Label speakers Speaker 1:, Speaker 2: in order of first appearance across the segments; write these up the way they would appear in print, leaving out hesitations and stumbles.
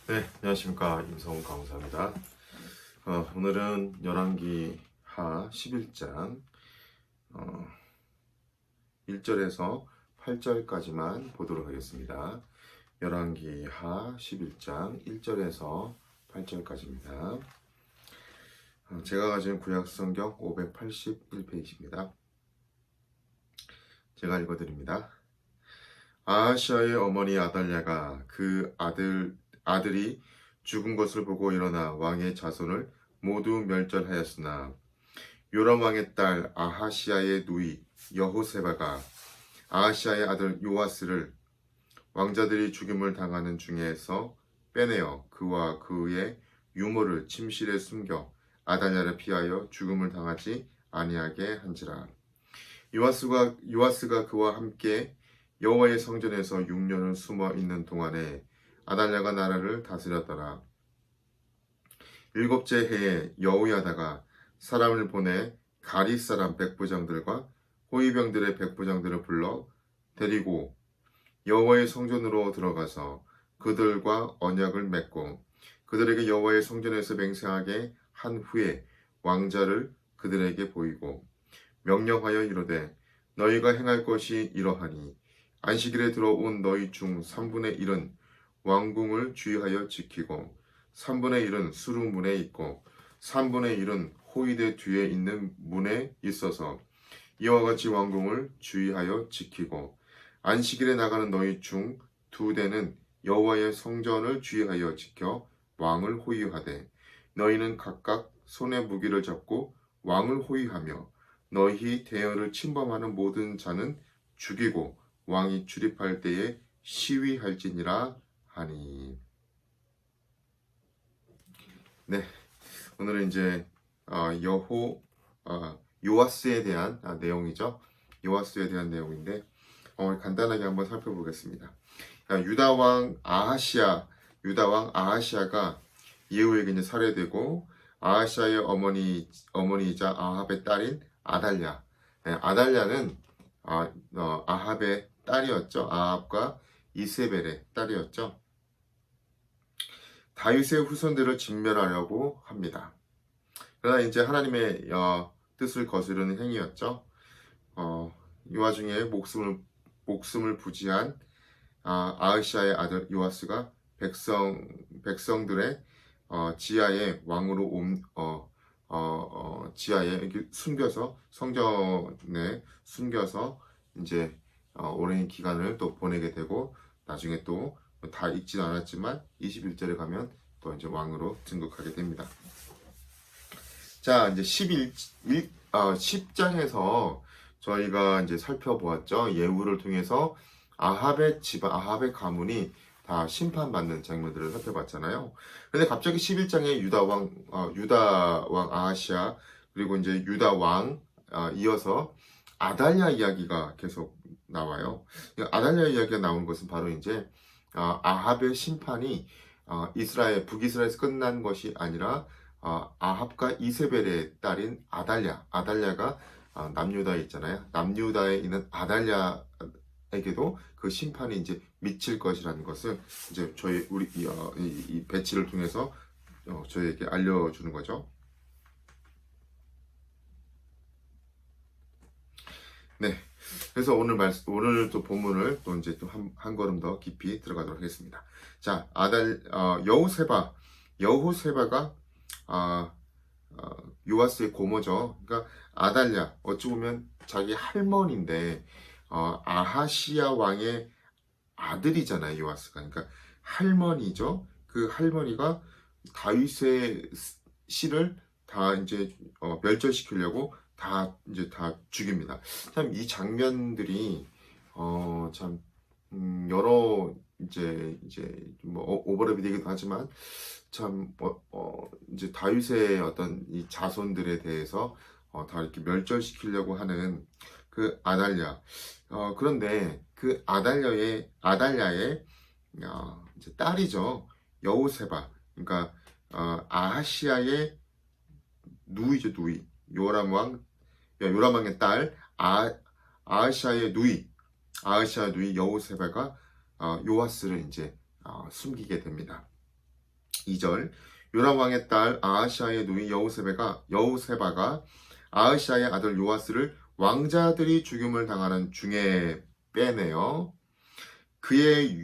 Speaker 1: 네, 안녕하십니까. 임성훈 강사입니다. 오늘은 열왕기하 11장 1절에서 8절까지만 보도록 하겠습니다. 열왕기하 11장 1절에서 8절까지입니다. 제가 가진 구약성경 581페이지입니다. 제가 읽어드립니다. 아하시아의 어머니 아달랴가 그 아들이 죽은 것을 보고 일어나 왕의 자손을 모두 멸절하였으나 요람 왕의 딸 아하시아의 누이 여호세바가 아하시아의 아들 요아스를 왕자들이 죽임을 당하는 중에서 빼내어 그와 그의 유모를 침실에 숨겨 아달랴를 피하여 죽음을 당하지 아니하게 한지라. 요아스가 그와 함께 여호와의 성전에서 6년을 숨어 있는 동안에 아달랴가 나라를 다스렸더라. 7째 해에 여호야다가 사람을 보내 가릿 사람 백부장들과 호위병들의 백부장들을 불러 데리고 여호와의 성전으로 들어가서 그들과 언약을 맺고 그들에게 여호와의 성전에서 맹세하게 한 후에 왕자를 그들에게 보이고 명령하여 이르되 너희가 행할 것이 이러하니 안식일에 들어온 너희 중 3분의 1은 왕궁을 주의하여 지키고 3분의 1은 수루문에 있고 3분의 1은 호위대 뒤에 있는 문에 있어서 이와 같이 왕궁을 주의하여 지키고 안식일에 나가는 너희 중 2대는 여호와의 성전을 주의하여 지켜 왕을 호위하되 너희는 각각 손에 무기를 잡고 왕을 호위하며 너희 대열을 침범하는 모든 자는 죽이고 왕이 출입할 때에 시위할지니라 하니. 네, 오늘은 이제 요아스에 대한 내용이죠. 요아스에 대한 내용인데 간단하게 한번 살펴보겠습니다. 유다 왕 아하시아가 예후에게 이제 살해되고 아하시아의 어머니이자 아합의 딸인 아달랴. 네, 아달랴는 아합의 딸이었죠. 아합과 이세벨의 딸이었죠. 다윗의 후손들을 진멸하려고 합니다. 그러나 이제 하나님의 뜻을 거스르는 행위였죠. 이 와중에 목숨을 부지한 아하시아의 아들 요아스가 백성들의 지하에 왕으로 지하에 이렇게 숨겨서 성전에 숨겨서 이제 오랜 기간을 또 보내게 되고 나중에 또 다 읽진 않았지만 21절에 가면 또 이제 왕으로 등극하게 됩니다. 자, 이제 10장에서 저희가 이제 살펴보았죠. 예후를 통해서 아합의 집안, 아합의 가문이 다 심판받는 장면들을 살펴봤잖아요. 근데 갑자기 11장에 유다 왕 아하시아, 그리고 이제 유다 왕, 이어서 아달랴 이야기가 계속 나와요. 아달랴 이야기가 나오는 것은 바로 이제 아합의 심판이 북이스라엘에서 끝난 것이 아니라 아합과 이세벨의 딸인 아달랴가 남유다에 있잖아요. 남유다에 있는 아달랴에게도 그 심판이 이제 미칠 것이라는 것을 이제 우리 이 배치를 통해서 저희에게 알려주는 거죠. 네. 그래서 오늘 또 본문을 또 이제 또 한 걸음 더 깊이 들어가도록 하겠습니다. 자, 여호세바가 요아스의 고모죠. 그러니까 아달랴, 어찌 보면 자기 할머니인데 아하시아 왕의 아들이잖아요, 요아스가. 그러니까 할머니죠. 그 할머니가 다윗의 씨를 다 이제 멸절시키려고 다 죽입니다. 참 이 장면들이 참 여러 이제 뭐 오버랩이 되기도 하지만 참 이제 다윗의 어떤 이 자손들에 대해서 다 이렇게 멸절시키려고 하는 그 아달랴. 그런데 그 아달랴의 이제 딸이죠. 여호세바. 그러니까 아하시아의 누이죠, 누이. 요람 왕의 딸 아하시아의 누이 여호세바가 요아스를 이제 숨기게 됩니다. 2절 요람 왕의 딸 아하시아의 누이 여우세바가 아하시아의 아들 요아스를 왕자들이 죽임을 당하는 중에 빼내요. 그의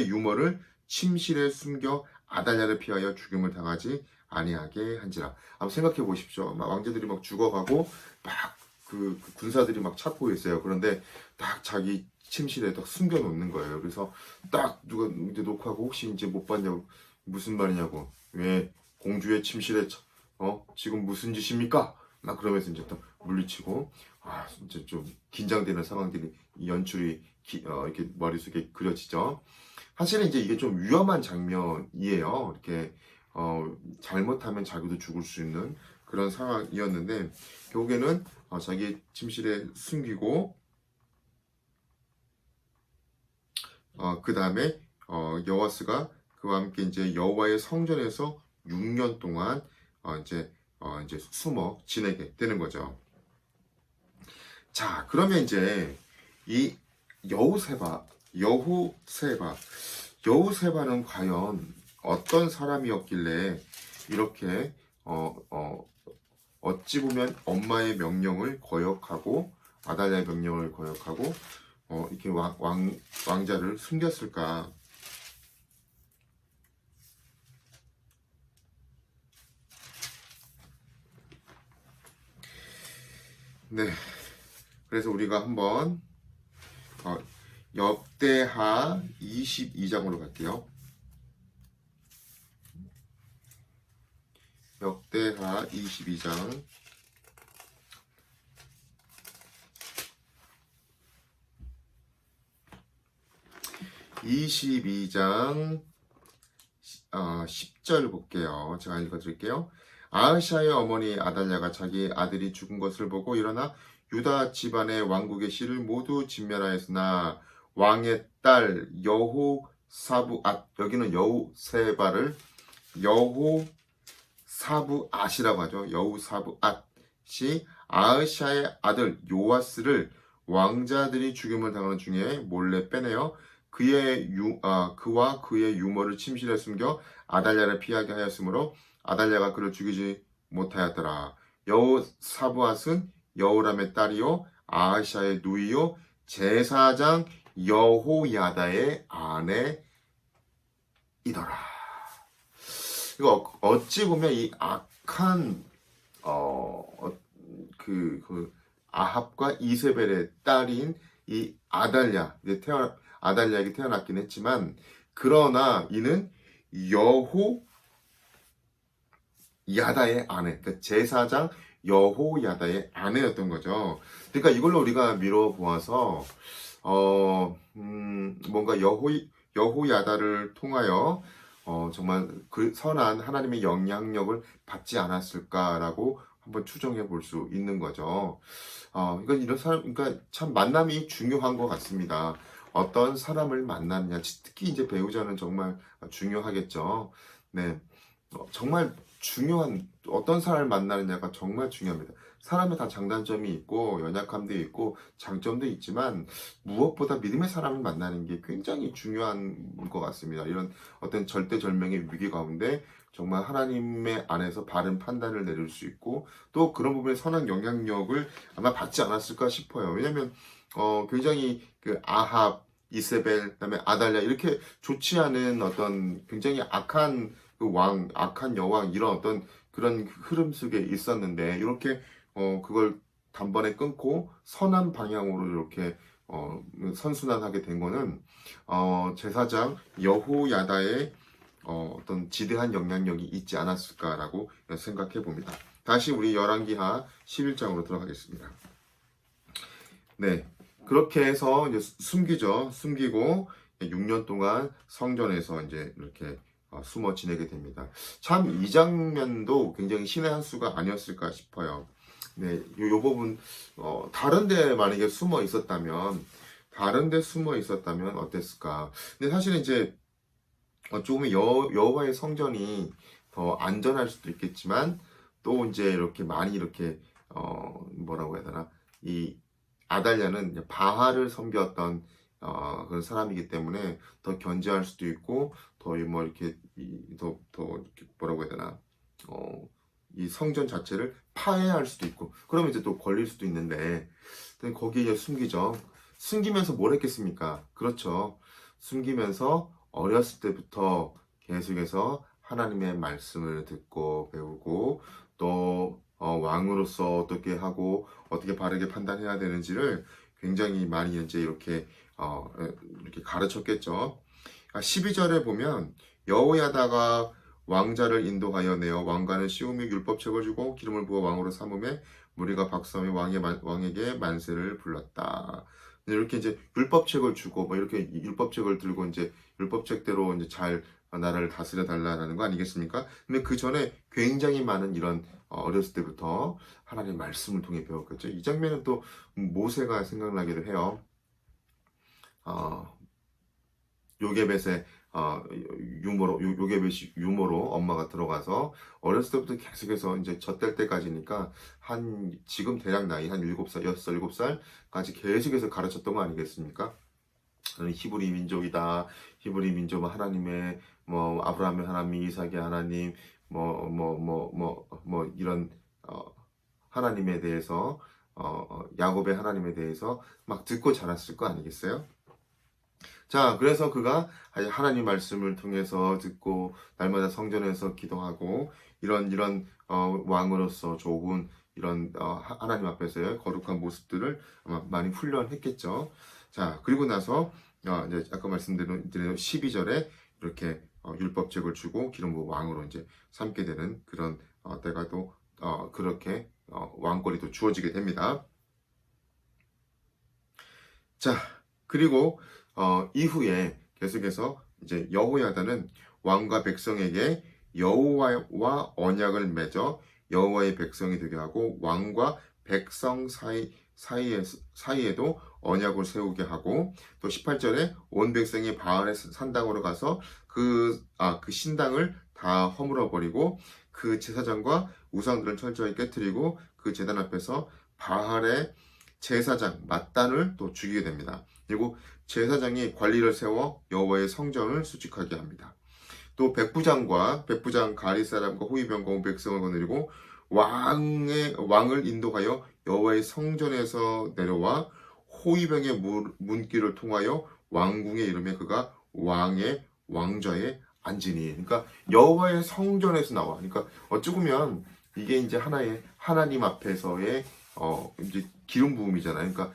Speaker 1: 유머를 침실에 숨겨 아달랴를 피하여 죽임을 당하지 아니하게 한지라. 한번 생각해 보십시오. 막 왕자들이 막 죽어가고 막 그 군사들이 막 찾고 있어요. 그런데 딱 자기 침실에 딱 숨겨 놓는 거예요. 그래서 딱 누가 이제 녹화하고 혹시 이제 못 봤냐고 무슨 말이냐고 왜 공주의 침실에 지금 무슨 짓입니까? 막 그러면서 이제 또 물리치고 진짜 좀 긴장되는 상황들이 이 연출이 이렇게 머릿속에 그려지죠. 사실은 이제 이게 좀 위험한 장면이에요. 이렇게 잘못하면 자기도 죽을 수 있는 그런 상황이었는데 결국에는 자기 침실에 숨기고 그 다음에 여호와스가 그와 함께 이제 여호와의 성전에서 6년 동안 이제 숨어 지내게 되는 거죠. 자, 그러면 이제 이 여우세바는 과연 어떤 사람이었길래 이렇게 어찌 보면 엄마의 명령을 거역하고 아달랴의 명령을 거역하고 이렇게 왕자를 숨겼을까? 네, 그래서 우리가 한번 역대하 22장으로 갈게요. 역대하 22장 10절 볼게요. 제가 읽어드릴게요. 아하시아의 어머니 아달랴가 자기 아들이 죽은 것을 보고 일어나 유다 집안의 왕국의 씨를 모두 진멸하였으나 왕의 딸 여기는 여우세바를 여호사부앗이라고 하죠. 여우사부앗이 아하시아의 아들 요아스를 왕자들이 죽임을 당하는 중에 몰래 빼내어 그와 그의 유머를 침실에 숨겨 아달랴를 피하게 하였으므로 아달랴가 그를 죽이지 못하였더라. 여호사부앗은 여호람의 딸이요 아하시아의 누이요 제사장 여호야다의 아내이더라. 이거 어찌 보면 이 악한 아합과 이세벨의 딸인 이 아달랴에게 태어났긴 했지만 그러나 이는 여호야다의 아내, 그러니까 제사장 여호야다의 아내였던 거죠. 그러니까 이걸로 우리가 미뤄 보아서 뭔가 여호야다를 통하여 정말 그 선한 하나님의 영향력을 받지 않았을까라고 한번 추정해 볼 수 있는 거죠. 이런 사람, 그러니까 참 만남이 중요한 것 같습니다. 어떤 사람을 만나느냐, 특히 이제 배우자는 정말 중요하겠죠. 네, 정말 중요한 어떤 사람을 만나느냐가 정말 중요합니다. 사람이 다 장단점이 있고 연약함도 있고 장점도 있지만 무엇보다 믿음의 사람을 만나는 게 굉장히 중요한 것 같습니다. 이런 어떤 절대절명의 위기 가운데 정말 하나님의 안에서 바른 판단을 내릴 수 있고 또 그런 부분에 선한 영향력을 아마 받지 않았을까 싶어요. 왜냐하면 굉장히 그 아합, 이세벨, 그다음에 아달랴 이렇게 좋지 않은 어떤 굉장히 악한 악한 여왕 이런 어떤 그런 흐름 속에 있었는데 이렇게 그걸 단번에 끊고 선한 방향으로 이렇게 선순환하게 된 거는 제사장 여호야다의 어떤 지대한 영향력이 있지 않았을까라고 생각해 봅니다. 다시 우리 열왕기하 11장으로 들어가겠습니다. 네, 그렇게 해서 이제 숨기고 6년 동안 성전에서 이제 이렇게 숨어 지내게 됩니다. 참 이 장면도 굉장히 신의 한 수가 아니었을까 싶어요. 네, 요 부분 다른데 만약에 숨어 있었다면 어땠을까? 근데 사실은 이제 조금 여호와의 성전이 더 안전할 수도 있겠지만 또 이제 이렇게 많이 이렇게 뭐라고 해야 되나 이 아달랴는 바알을 섬겼던 그런 사람이기 때문에 더 견제할 수도 있고 더 뭐 이렇게 더 이렇게 뭐라고 해야 되나 이 성전 자체를 파해할 수도 있고 그러면 이제 또 걸릴 수도 있는데 거기에 이제 숨기죠. 숨기면서 뭘 했겠습니까? 그렇죠. 숨기면서 어렸을 때부터 계속해서 하나님의 말씀을 듣고 배우고 또 왕으로서 어떻게 하고 어떻게 바르게 판단해야 되는지를 굉장히 많이 이제 이렇게 가르쳤겠죠. 12절에 보면 여호야다가 왕자를 인도하여 내어 왕관은 씌우며 율법책을 주고 기름을 부어 왕으로 삼음에 무리가 박수하며 왕에게 만세를 불렀다. 이렇게 이제 율법책을 주고 뭐 이렇게 율법책을 들고 이제 율법책대로 이제 잘 나라를 다스려 달라는 거 아니겠습니까? 근데 그 전에 굉장히 많은 이런 어렸을 때부터 하나님의 말씀을 통해 배웠겠죠. 이 장면은 또 모세가 생각나기도 해요. 어, 요게벳의 요게벳이 유모로 엄마가 들어가서 어렸을 때부터 계속해서 이제 젖될 때까지니까 지금 대략 나이 한 7살, 6살, 7살까지 계속해서 가르쳤던 거 아니겠습니까? 저는 히브리 민족이다. 히브리 민족은 하나님의 뭐 아브라함의 하나님, 이삭의 하나님, 이런 하나님에 대해서 야곱의 하나님에 대해서 막 듣고 자랐을 거 아니겠어요? 자, 그래서 그가 하나님 말씀을 통해서 듣고 날마다 성전에서 기도하고 이런 왕으로서 좋은 이런 하나님 앞에서의 거룩한 모습들을 아마 많이 훈련했겠죠. 자, 그리고 나서 이제 아까 말씀드린 12절에 이렇게 율법책을 주고 기름 부어 왕으로 이제 삼게 되는 그런 때가 또 그렇게 왕권이 또 주어지게 됩니다. 자, 그리고 이후에 계속해서 이제 여호야다는 왕과 백성에게 여호와와 언약을 맺어 여호와의 백성이 되게 하고 왕과 백성 사이에도 언약을 세우게 하고 또 18절에 온 백성이 바알의 산당으로 가서 그 신당을 다 허물어 버리고 그 제사장과 우상들을 철저히 깨뜨리고 그 제단 앞에서 바알의 제사장 mat단을 또 죽이게 됩니다. 그리고 제사장이 관리를 세워 여호와의 성전을 수직하게 합니다. 또 백부장 가리 사람과 호위병과 온 백성을 거느리고 왕을 인도하여 여호와의 성전에서 내려와 호위병의 문길을 통하여 왕궁에 이르며 그가 왕의 왕좌에 앉으니. 그러니까 여호와의 성전에서 나와. 그러니까 어찌 보면 이게 이제 하나의 하나님 앞에서의 이제 기름 부음이잖아요. 그러니까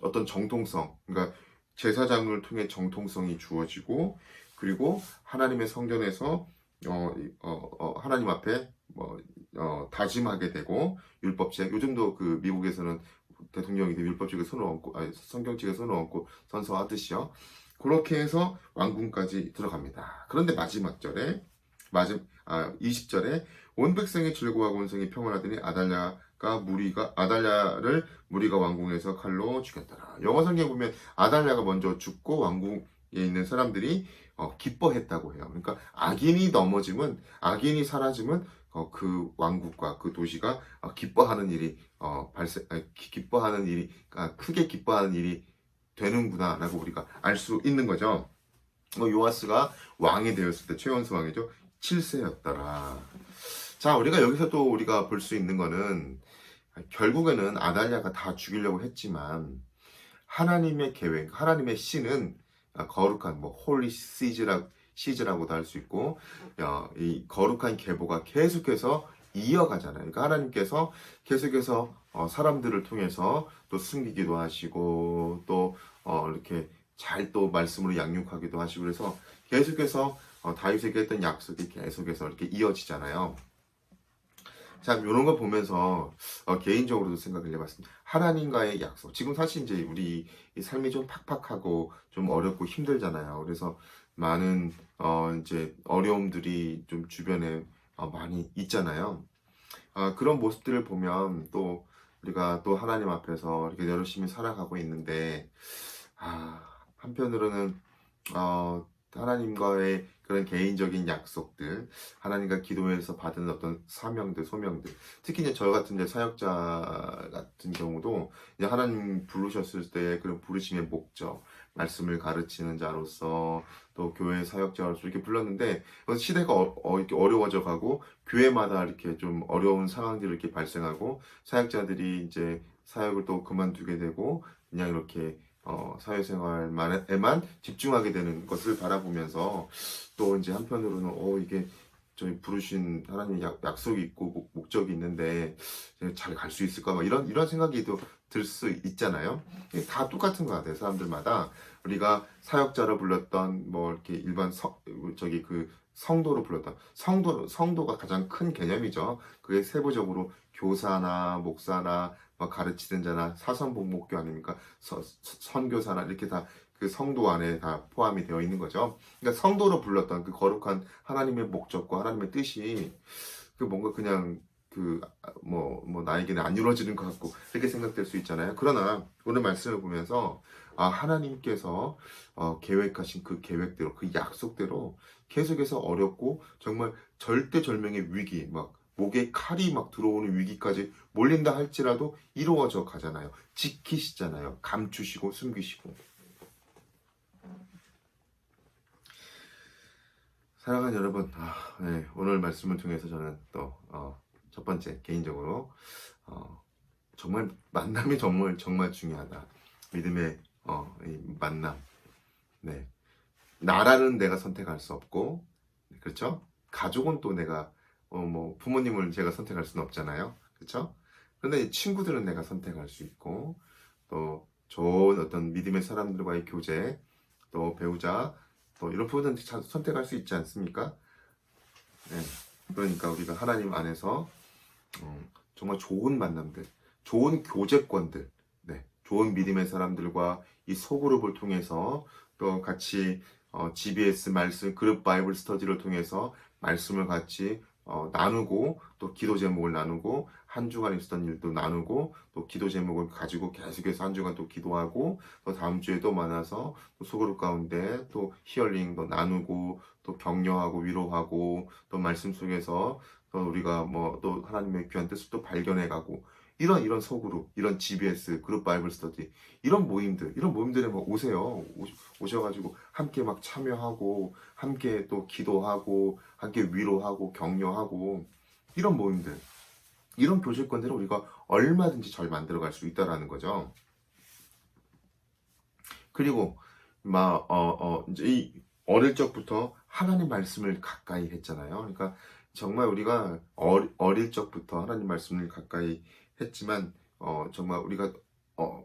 Speaker 1: 어떤 정통성, 그러니까 제사장을 통해 정통성이 주어지고 그리고 하나님의 성전에서 하나님 앞에 다짐하게 되고 율법책 요즘도 그 미국에서는 대통령이 율법책에 손을 얹고 성경책에 손을 얹고 선서하듯이요. 그렇게 해서 왕궁까지 들어갑니다. 그런데 마지막 절에 20절에 온 백성이 즐거워하고 온 성이 평안하더니 아달랴를 무리가 왕궁에서 칼로 죽였더라. 영어 성경에 보면 아달랴가 먼저 죽고 왕궁에 있는 사람들이 기뻐했다고 해요. 그러니까 악인이 사라지면 그 왕국과 그 도시가 기뻐하는 일이 크게 기뻐하는 일이 되는구나라고 우리가 알 수 있는 거죠. 요아스가 왕이 되었을 때 최연소 왕이죠. 7세였더라. 자, 우리가 여기서 또 우리가 볼 수 있는 거는 결국에는 아달랴가 다 죽이려고 했지만 하나님의 계획, 하나님의 씨는 거룩한 홀리 시즈라고도 할 수 있고 이 거룩한 계보가 계속해서 이어가잖아요. 그러니까 하나님께서 계속해서 사람들을 통해서 또 숨기기도 하시고 또 이렇게 잘 또 말씀으로 양육하기도 하시고 그래서 계속해서 다윗에게 했던 약속이 계속해서 이렇게 이어지잖아요. 자, 이런 거 보면서 개인적으로도 생각을 해봤습니다. 하나님과의 약속. 지금 사실 이제 우리 삶이 좀 팍팍하고 좀 어렵고 힘들잖아요. 그래서 많은 이제 어려움들이 좀 주변에 많이 있잖아요. 그런 모습들을 보면 또 우리가 또 하나님 앞에서 이렇게 열심히 살아가고 있는데 한편으로는 하나님과의 그런 개인적인 약속들, 하나님과 기도해서 받은 어떤 사명들, 소명들, 특히 이제 저 같은 이제 사역자 같은 경우도 이제 하나님 부르셨을 때 그런 부르심의 목적, 말씀을 가르치는 자로서 또 교회 사역자로서 이렇게 불렀는데 시대가 이렇게 어려워져 가고 교회마다 이렇게 좀 어려운 상황들이 이렇게 발생하고 사역자들이 이제 사역을 또 그만두게 되고 그냥 이렇게 사회생활에만 집중하게 되는 것을 바라보면서 또 이제 한편으로는 이게 저희 부르신 하나님의 약속이 있고 목적이 있는데 잘 갈 수 있을까 막 이런 생각이 또 들 수 있잖아요. 이게 다 똑같은 것 같아요. 사람들마다 우리가 사역자로 불렀던 뭐 이렇게 일반 저기 그 성도로 불렀던 성도가 가장 큰 개념이죠. 그게 세부적으로 교사나 목사나 뭐 가르치는 자나 사선복목교 아닙니까? 선교사나 이렇게 다 그 성도 안에 다 포함이 되어 있는 거죠. 그러니까 성도로 불렀던 그 거룩한 하나님의 목적과 하나님의 뜻이 그 뭔가 그냥 나에게는 안 이루어지는 것 같고 이렇게 생각될 수 있잖아요. 그러나 오늘 말씀을 보면서 하나님께서 계획하신 그 계획대로 그 약속대로 계속해서 어렵고 정말 절대절명의 위기 막 목에 칼이 막 들어오는 위기까지 몰린다 할지라도 이루어져 가잖아요. 지키시잖아요. 감추시고 숨기시고. 사랑하는 여러분, 네, 오늘 말씀을 통해서 저는 또 첫 번째 개인적으로 정말 만남이 정말 중요하다. 믿음의 이 만남. 네, 나라는 내가 선택할 수 없고, 그렇죠? 가족은 또 내가 뭐 부모님을 제가 선택할 수는 없잖아요, 그렇죠? 그런데 이 친구들은 내가 선택할 수 있고, 또 좋은 어떤 믿음의 사람들과의 교제, 또 배우자, 또 이런 부분은 선택할 수 있지 않습니까? 네. 그러니까 우리가 하나님 안에서 정말 좋은 만남들, 좋은 교제권들, 네, 좋은 믿음의 사람들과 이 소그룹을 통해서 또 같이 GBS 말씀 그룹 바이블 스터디를 통해서 말씀을 같이 나누고 또 기도 제목을 나누고 한 주간 있었던 일도 나누고 또 기도 제목을 가지고 계속해서 한 주간 또 기도하고 또 다음 주에 또 만나서 또 소그룹 가운데 또 히어링도 나누고 또 격려하고 위로하고 또 말씀 속에서 또 우리가 뭐 또 하나님의 귀한 뜻을 또 발견해가고 이런 소그룹, 이런 GBS 그룹 바이블 스터디 이런 모임들에 뭐 오세요. 오셔가지고 함께 막 참여하고 함께 또 기도하고 함께 위로하고 격려하고 이런 모임들, 이런 교제권들을 우리가 얼마든지 잘 만들어갈 수 있다라는 거죠. 그리고 이제 이 어릴 적부터 하나님 말씀을 가까이 했잖아요. 그러니까 정말 우리가 어릴 적부터 하나님 말씀을 가까이 했지만 정말 우리가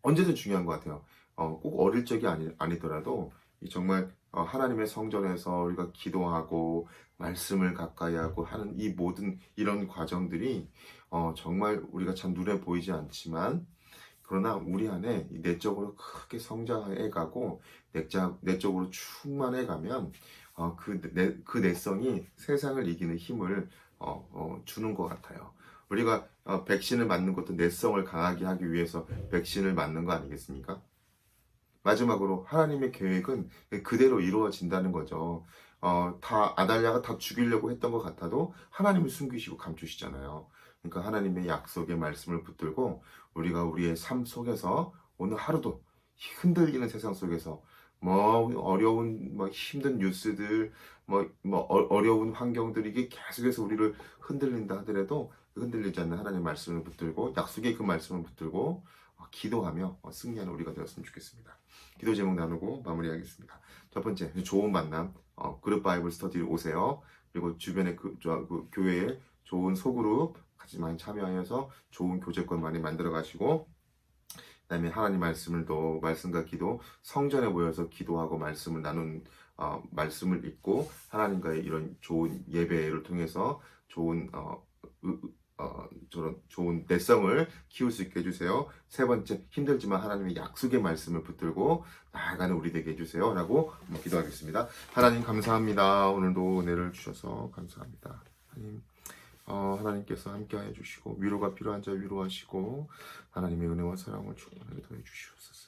Speaker 1: 언제든 중요한 것 같아요. 꼭 어릴 적이 아니더라도 정말 하나님의 성전에서 우리가 기도하고 말씀을 가까이 하고 하는 이 모든 이런 과정들이 정말 우리가 참 눈에 보이지 않지만 그러나 우리 안에 내적으로 크게 성장해 가고 내적으로 충만해 가면 그 내성이 세상을 이기는 힘을 주는 것 같아요. 우리가 백신을 맞는 것도 내성을 강하게 하기 위해서 백신을 맞는 거 아니겠습니까? 마지막으로 하나님의 계획은 그대로 이루어진다는 거죠. 다 아달랴가 다 죽이려고 했던 것 같아도 하나님을 숨기시고 감추시잖아요. 그러니까 하나님의 약속의 말씀을 붙들고 우리가 우리의 삶 속에서 오늘 하루도 흔들리는 세상 속에서 뭐 어려운 뭐 힘든 뉴스들 어려운 환경들이 이게 계속해서 우리를 흔들린다 하더라도 흔들리지 않는 하나님의 말씀을 붙들고 약속의 그 말씀을 붙들고 기도하며 승리하는 우리가 되었으면 좋겠습니다. 기도 제목 나누고 마무리하겠습니다. 첫 번째, 좋은 만남, 그룹 바이블 스터디 오세요. 그리고 주변에 그 교회에 좋은 소그룹 같이 많이 참여하여서 좋은 교제권 많이 만들어 가시고, 그다음에 하나님 말씀을 또 말씀과 기도, 성전에 모여서 기도하고 말씀을 말씀을 읽고 하나님과의 이런 좋은 예배를 통해서 저런 좋은 내성을 키울 수 있게 해주세요. 세 번째, 힘들지만 하나님의 약속의 말씀을 붙들고 나아가는 우리 되게 해주세요. 라고 기도하겠습니다. 하나님 감사합니다. 오늘도 은혜를 주셔서 감사합니다. 하나님께서 함께하여 주시고 위로가 필요한 자 위로하시고 하나님의 은혜와 사랑을 충만하게 더해 주시옵소서.